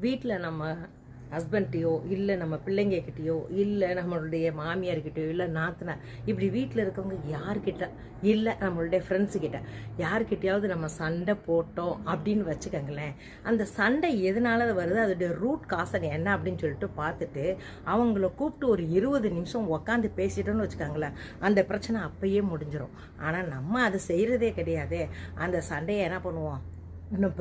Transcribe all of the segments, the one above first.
வீட்டில் நம்ம ஹஸ்பண்ட்டையோ இல்லை நம்ம பிள்ளைங்கக்கிட்டேயோ இல்லை நம்மளுடைய மாமியார்கிட்டயோ இல்லை நாத்தனார் இப்படி வீட்டில் இருக்கவங்க யார்கிட்ட இல்லை நம்மளுடைய ஃப்ரெண்ட்ஸுக்கிட்ட யார்கிட்டையாவது நம்ம சண்டை போட்டோம் அப்படின்னு வச்சுக்கோங்களேன். அந்த சண்டை எதனால வருது, அதோடைய ரூட் காசன் என்ன அப்படின்னு சொல்லிட்டு பார்த்துட்டு அவங்கள கூப்பிட்டு ஒரு 20 நிமிஷம் உக்காந்து பேசிட்டோன்னு வச்சுக்கோங்களேன், அந்த பிரச்சனை அப்பயே முடிஞ்சிடும். ஆனால் நம்ம அதை செய்கிறதே கிடையாது. அந்த சண்டையை என்ன பண்ணுவோம், இன்னும்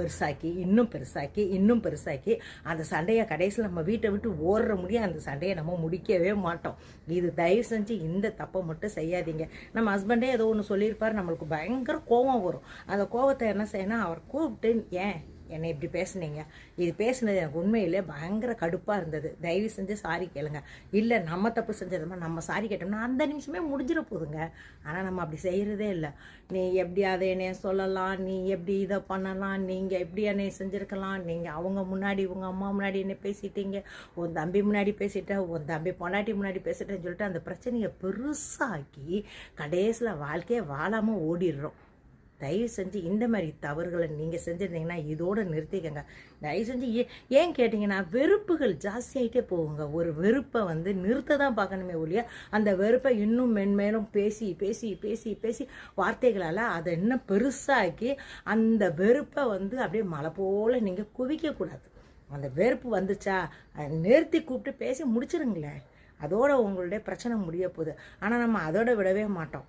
பெருசாக்கி அந்த சண்டையை கடைசியில் நம்ம வீட்டை விட்டு ஓடுற முடியும். அந்த சண்டையை நம்ம முடிக்கவே மாட்டோம். இது தயவு செஞ்சு இந்த தப்பை மட்டும் செய்யாதீங்க. நம்ம ஹஸ்பண்டே ஏதோ ஒன்று சொல்லியிருப்பார், நம்மளுக்கு பயங்கர கோபம் வரும். அந்த கோபத்தை என்ன செய்யணும், அவர் கூப்பிட்டு ஏன் என்னை இப்படி பேசுனீங்க, இது பேசுனது எனக்கு உண்மையிலே பயங்கர கடுப்பாக இருந்தது, தயவு செஞ்சு சாரி கேளுங்க, இல்லை நம்ம தப்பு செஞ்சதுமா நம்ம சாரி கேட்டோம்னா அந்த நிமிஷமே முடிஞ்சிட போகுதுங்க. ஆனால் நம்ம அப்படி செய்கிறதே இல்லை. நீ எப்படி அதை என்னைய சொல்லலாம், நீ எப்படி இதை பண்ணலாம், நீங்கள் எப்படி என்னைய செஞ்சுருக்கலாம், நீங்கள் அவங்க முன்னாடி உங்கள் அம்மா முன்னாடி என்ன பேசிட்டீங்க, உன் தம்பி முன்னாடி பேசிட்டேன், உன் தம்பி பொண்டாட்டி முன்னாடி பேசிட்டேன்னு சொல்லிட்டு அந்த பிரச்சனையை பெருசாக்கி கடைசியில் வாழ்க்கையை வாழாமல் ஓடிடுறோம். தயவு செஞ்சு இந்த மாதிரி தவறுகளை நீங்கள் செஞ்சுருந்தீங்கன்னா இதோடு நிறுத்திக்கங்க. தயவு செஞ்சு ஏன் கேட்டிங்கன்னா வெறுப்புகள் ஜாஸ்தியாகிட்டே போகுங்க. ஒரு வெறுப்பை நிறுத்த தான் பார்க்கணுமே ஒழிய அந்த வெறுப்பை இன்னும் மென்மேலும் பேசி பேசி பேசி பேசி வார்த்தைகளால் அதை இன்னும் பெருசாக்கி அந்த வெறுப்பை அப்படியே மழை போல் நீங்கள் குவிக்கக்கூடாது. அந்த வெறுப்பு வந்துச்சா நிறுத்தி கூப்பிட்டு பேசி முடிச்சிருங்களேன், அதோட உங்களுடைய பிரச்சனை முடிய போகுது. ஆனால் நம்ம அதோட விடவே மாட்டோம்.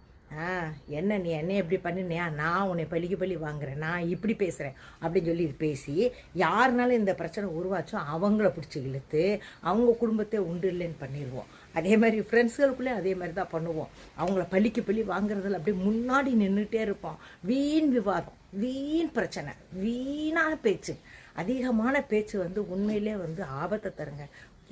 என்ன நீ என்னை எப்படி பண்ணினியா, நான் உன்னை பழி வாங்குறேன், நான் இப்படி பேசுகிறேன் அப்படின்னு சொல்லி பேசி யாருனாலும் இந்த பிரச்சனை உருவாச்சோ அவங்கள பிடிச்சி இழுத்து அவங்க குடும்பத்தை உண்டு இல்லைன்னு பண்ணிடுவோம். அதே மாதிரி ஃப்ரெண்ட்ஸுகளுக்குள்ளே அதே மாதிரி தான் பண்ணுவோம். அவங்கள பழி வாங்குறதுல அப்படியே முன்னாடி நின்றுட்டே இருப்போம். வீண் விவாதம், வீண் பிரச்சனை, வீணான பேச்சு, அதிகமான பேச்சு உண்மையிலே ஆபத்தை தருங்க.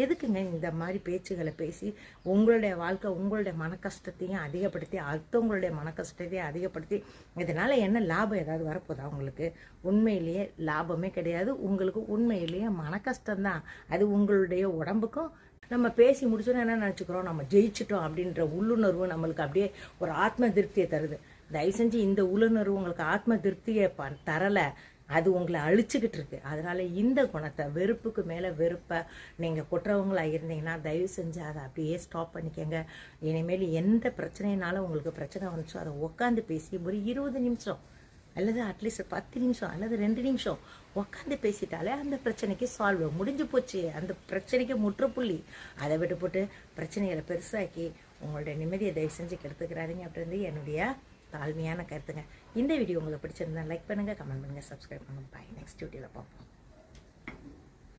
எதுக்குங்க இந்த மாதிரி பேச்சுகளை பேசி உங்களுடைய வாழ்க்கை உங்களுடைய மன கஷ்டத்தையும் அதிகப்படுத்தி அடுத்தவங்களுடைய மன கஷ்டத்தையும் அதிகப்படுத்தி இதனால் என்ன லாபம் ஏதாவது வரப்போதா உங்களுக்கு? உண்மையிலேயே லாபமே கிடையாது. உங்களுக்கு உண்மையிலேயே மன கஷ்டம்தான். அது உங்களுடைய உடம்புக்கும் நம்ம பேசி முடிச்சோன்னா என்ன நினச்சிக்கிறோம், நம்ம ஜெயிச்சிட்டோம் அப்படின்ற உள்ளுணர்வு நம்மளுக்கு அப்படியே ஒரு ஆத்ம திருப்தியை தருது. தயவு செஞ்சு இந்த உள்ளுணர்வு உங்களுக்கு ஆத்ம திருப்தியை தரலை, அது உங்களை அழிச்சுக்கிட்டு இருக்கு. அதனால இந்த குணத்தை, வெறுப்புக்கு மேலே வெறுப்பை நீங்கள் கொட்டுறவங்களாக இருந்தீங்கன்னா தயவு செஞ்சு அதை அப்படியே ஸ்டாப் பண்ணிக்கோங்க. இனிமேல் எந்த பிரச்சனைனாலும் உங்களுக்கு பிரச்சனை வந்துச்சோ அதை உட்காந்து பேசி ஒரு 20 நிமிஷம் அல்லது அட்லீஸ்ட் 10 நிமிஷம் அல்லது 2 நிமிஷம் உட்காந்து பேசிட்டாலே அந்த பிரச்சனைக்கு சால்வ் முடிஞ்சு போச்சு. அந்த பிரச்சனைக்கு முற்றுப்புள்ளி. அதை விட்டு போட்டு பிரச்சனைகளை பெருசாக்கி உங்களுடைய நிம்மதியை தயவு செஞ்சு கெடுத்துக்கிறாதீங்க அப்படின்றது என்னுடைய தாழ்மையான கருத்துங்க. இந்த வீடியோ உங்களுக்கு பிடிச்சிருந்தா லைக் பண்ணுங்கள், கமெண்ட் பண்ணுங்கள், சப்ஸ்கிரைப் பண்ணுங்கள். பாய், நெக்ஸ்ட் வீடியோவில் பார்ப்போம்.